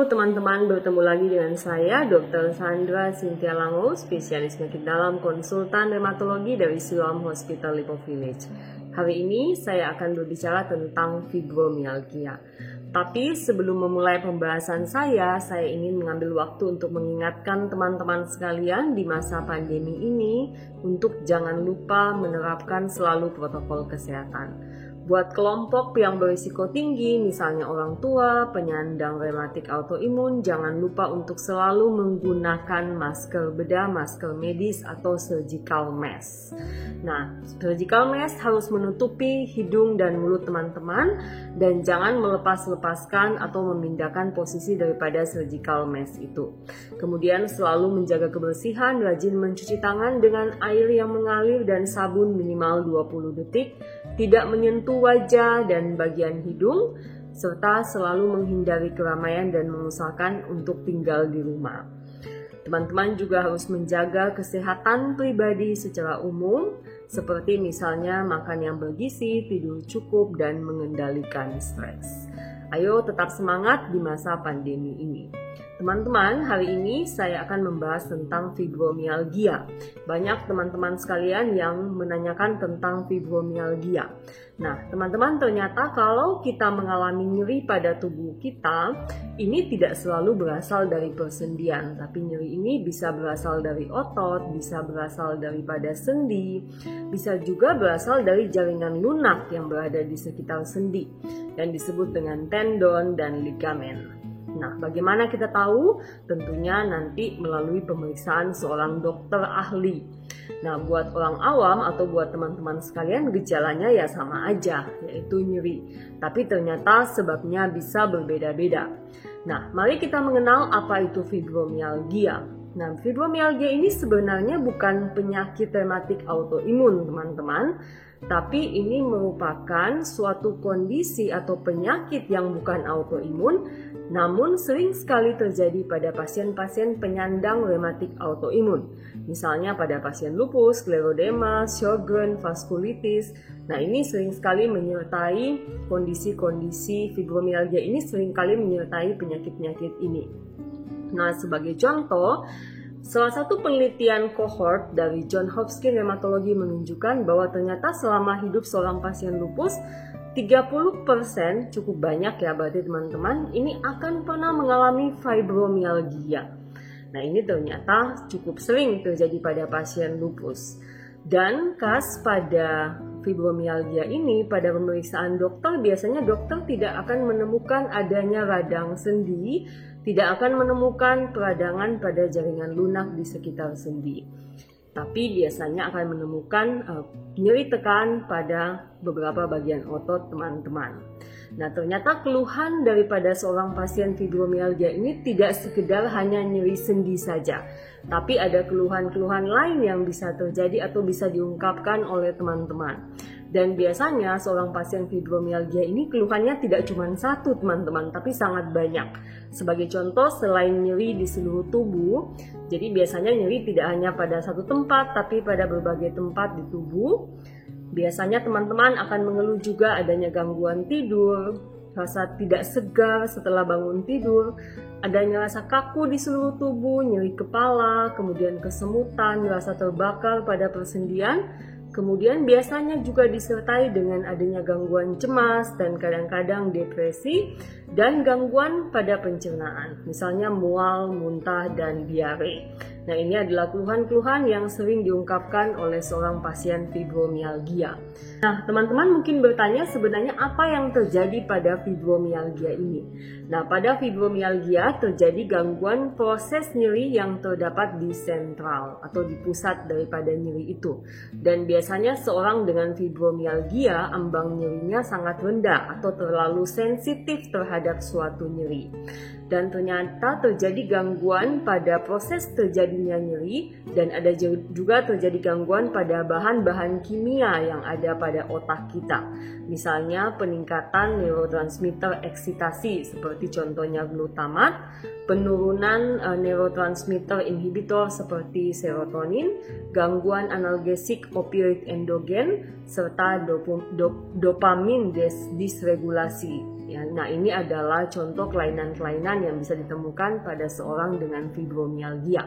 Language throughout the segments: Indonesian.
teman-teman, bertemu lagi dengan saya Dr. Sandra Cynthia Lango, spesialis penyakit dalam konsultan rheumatologi dari Siloam Hospital Lipo Village. Hari ini saya akan berbicara tentang fibromyalgia. Tapi sebelum memulai pembahasan saya ingin mengambil waktu untuk mengingatkan teman-teman sekalian di masa pandemi ini untuk jangan lupa menerapkan selalu protokol kesehatan. Buat kelompok yang berisiko tinggi, misalnya orang tua, penyandang rematik autoimun, jangan lupa untuk selalu menggunakan masker bedah, masker medis, atau surgical mask. Nah, surgical mask harus menutupi hidung dan mulut teman-teman, dan jangan melepas-lepaskan atau memindahkan posisi daripada surgical mask itu. Kemudian selalu menjaga kebersihan, rajin mencuci tangan dengan air yang mengalir dan sabun minimal 20 detik, tidak menyentuh wajah dan bagian hidung, serta selalu menghindari keramaian dan mengusahakan untuk tinggal di rumah. Teman-teman juga harus menjaga kesehatan pribadi secara umum, seperti misalnya makan yang bergizi, tidur cukup, dan mengendalikan stres. Ayo tetap semangat di masa pandemi ini. Teman-teman, hari ini saya akan membahas tentang fibromyalgia. Banyak teman-teman sekalian yang menanyakan tentang fibromyalgia. Nah, teman-teman, ternyata kalau kita mengalami nyeri pada tubuh kita, ini tidak selalu berasal dari persendian, tapi nyeri ini bisa berasal dari otot, bisa berasal daripada sendi, bisa juga berasal dari jaringan lunak yang berada di sekitar sendi, yang disebut dengan tendon dan ligamen. Nah, bagaimana kita tahu? Tentunya nanti melalui pemeriksaan seorang dokter ahli. Nah, buat orang awam atau buat teman-teman sekalian, gejalanya ya sama aja, yaitu nyeri. Tapi ternyata sebabnya bisa berbeda-beda. Nah, mari kita mengenal apa itu fibromyalgia. Nah, fibromyalgia ini sebenarnya bukan penyakit rematik autoimun, teman-teman. Tapi ini merupakan suatu kondisi atau penyakit yang bukan autoimun, namun sering sekali terjadi pada pasien-pasien penyandang rematik autoimun. Misalnya pada pasien lupus, skleroderma, Sjögren, vaskulitis. Nah, ini sering sekali menyertai kondisi-kondisi fibromyalgia ini sering kali menyertai penyakit-penyakit ini. Nah, sebagai contoh, salah satu penelitian kohort dari Johns Hopkins Rheumatology menunjukkan bahwa ternyata selama hidup seorang pasien lupus, 30% cukup banyak ya berarti teman-teman, ini akan pernah mengalami fibromyalgia. Nah, ini ternyata cukup sering terjadi pada pasien lupus. Dan khas pada fibromyalgia ini, pada pemeriksaan dokter, biasanya dokter tidak akan menemukan adanya radang sendi, tidak akan menemukan peradangan pada jaringan lunak di sekitar sendi. Tapi biasanya akan menemukan nyeri tekan pada beberapa bagian otot teman-teman. Nah, ternyata keluhan daripada seorang pasien fibromyalgia ini tidak sekedar hanya nyeri sendi saja, tapi ada keluhan-keluhan lain yang bisa terjadi atau bisa diungkapkan oleh teman-teman. Dan biasanya seorang pasien fibromyalgia ini keluhannya tidak cuma satu teman-teman, tapi sangat banyak. Sebagai contoh, selain nyeri di seluruh tubuh, jadi biasanya nyeri tidak hanya pada satu tempat, tapi pada berbagai tempat di tubuh. Biasanya teman-teman akan mengeluh juga adanya gangguan tidur, rasa tidak segar setelah bangun tidur, adanya rasa kaku di seluruh tubuh, nyeri kepala, kemudian kesemutan, rasa terbakar pada persendian. Kemudian biasanya juga disertai dengan adanya gangguan cemas dan kadang-kadang depresi dan gangguan pada pencernaan, misalnya mual, muntah, dan diare. Nah, ini adalah keluhan-keluhan yang sering diungkapkan oleh seorang pasien fibromyalgia. Nah, teman-teman mungkin bertanya sebenarnya apa yang terjadi pada fibromyalgia ini. Nah, pada fibromyalgia terjadi gangguan proses nyeri yang terdapat di sentral atau di pusat daripada nyeri itu. Dan biasanya seorang dengan fibromyalgia ambang nyerinya sangat rendah atau terlalu sensitif terhadap suatu nyeri. Dan ternyata terjadi gangguan pada proses terjadinya nyeri dan ada juga terjadi gangguan pada bahan-bahan kimia yang ada pada otak kita. Misalnya peningkatan neurotransmitter eksitasi seperti contohnya glutamat, penurunan neurotransmitter inhibitor seperti serotonin, gangguan analgesik opioid endogen, serta dopamin disregulasi. Ya, nah, ini adalah contoh kelainan-kelainan kelainan yang bisa ditemukan pada seorang dengan fibromialgia.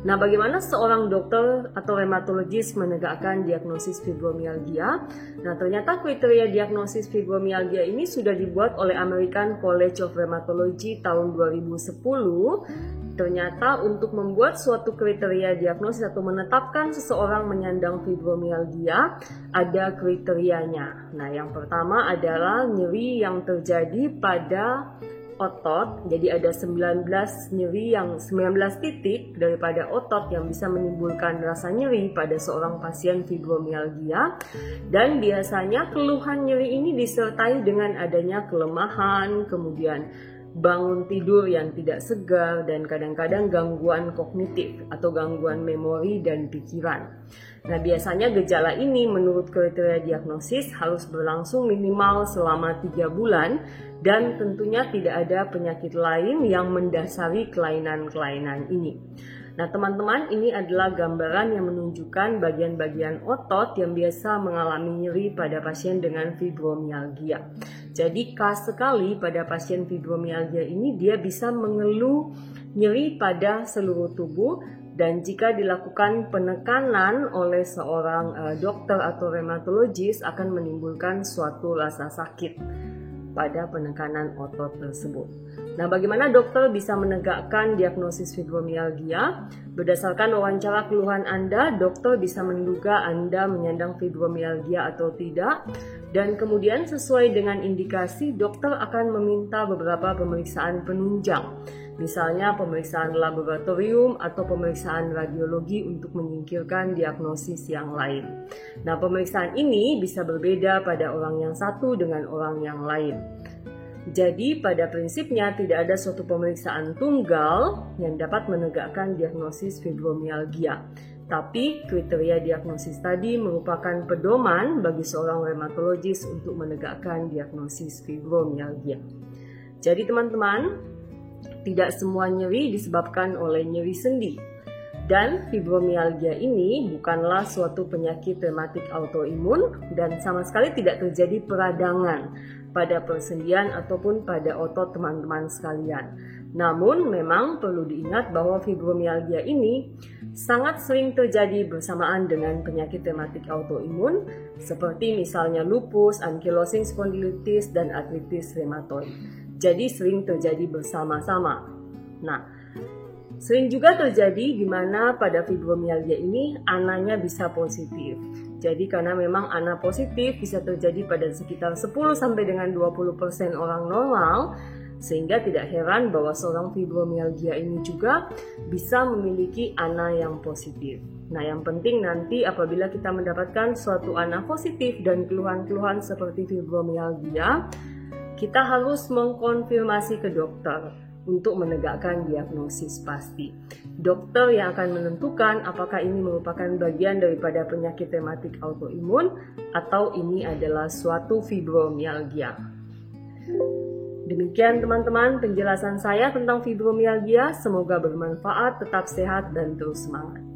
Nah, bagaimana seorang dokter atau rheumatologis menegakkan diagnosis fibromialgia? Nah, ternyata kriteria diagnosis fibromialgia ini sudah dibuat oleh American College of Rheumatology tahun 2010. Ternyata untuk membuat suatu kriteria diagnosis atau menetapkan seseorang menyandang fibromialgia, ada kriterianya. Nah, yang pertama adalah nyeri yang terjadi pada otot. Jadi ada 19 titik daripada otot yang bisa menimbulkan rasa nyeri pada seorang pasien fibromialgia. Dan biasanya keluhan nyeri ini disertai dengan adanya kelemahan, kemudian bangun tidur yang tidak segar, dan kadang-kadang gangguan kognitif atau gangguan memori dan pikiran. Nah, biasanya gejala ini menurut kriteria diagnosis harus berlangsung minimal selama 3 bulan dan tentunya tidak ada penyakit lain yang mendasari kelainan-kelainan ini. Nah, teman-teman, ini adalah gambaran yang menunjukkan bagian-bagian otot yang biasa mengalami nyeri pada pasien dengan fibromialgia. Jadi khas sekali pada pasien fibromialgia ini, dia bisa mengeluh nyeri pada seluruh tubuh, dan jika dilakukan penekanan oleh seorang dokter atau rheumatologis akan menimbulkan suatu rasa sakit pada penekanan otot tersebut. Nah, bagaimana dokter bisa menegakkan diagnosis fibromialgia? Berdasarkan wawancara keluhan Anda, dokter bisa menduga Anda menyandang fibromialgia atau tidak. Dan kemudian sesuai dengan indikasi, dokter akan meminta beberapa pemeriksaan penunjang. Misalnya pemeriksaan laboratorium atau pemeriksaan radiologi untuk menyingkirkan diagnosis yang lain. Nah, pemeriksaan ini bisa berbeda pada orang yang satu dengan orang yang lain. Jadi pada prinsipnya tidak ada suatu pemeriksaan tunggal yang dapat menegakkan diagnosis fibromialgia. Tapi kriteria diagnosis tadi merupakan pedoman bagi seorang rheumatologis untuk menegakkan diagnosis fibromialgia. Jadi teman-teman, tidak semua nyeri disebabkan oleh nyeri sendi. Dan fibromialgia ini bukanlah suatu penyakit rematik autoimun dan sama sekali tidak terjadi peradangan pada persendian ataupun pada otot teman-teman sekalian. Namun memang perlu diingat bahwa fibromialgia ini sangat sering terjadi bersamaan dengan penyakit rematik autoimun seperti misalnya lupus, ankylosing spondylitis, dan artritis rheumatoid. Jadi sering terjadi bersama-sama. Nah, sering juga terjadi di mana pada fibromialgia ini ananya bisa positif. Jadi karena memang ana positif bisa terjadi pada sekitar 10 sampai dengan 20% orang normal, sehingga tidak heran bahwa seorang fibromialgia ini juga bisa memiliki ana yang positif. Nah, yang penting nanti apabila kita mendapatkan suatu ana positif dan keluhan-keluhan seperti fibromialgia, kita harus mengkonfirmasi ke dokter untuk menegakkan diagnosis pasti. Dokter yang akan menentukan apakah ini merupakan bagian daripada penyakit rematik autoimun atau ini adalah suatu fibromialgia. Demikian teman-teman penjelasan saya tentang fibromialgia. Semoga bermanfaat, tetap sehat dan terus semangat.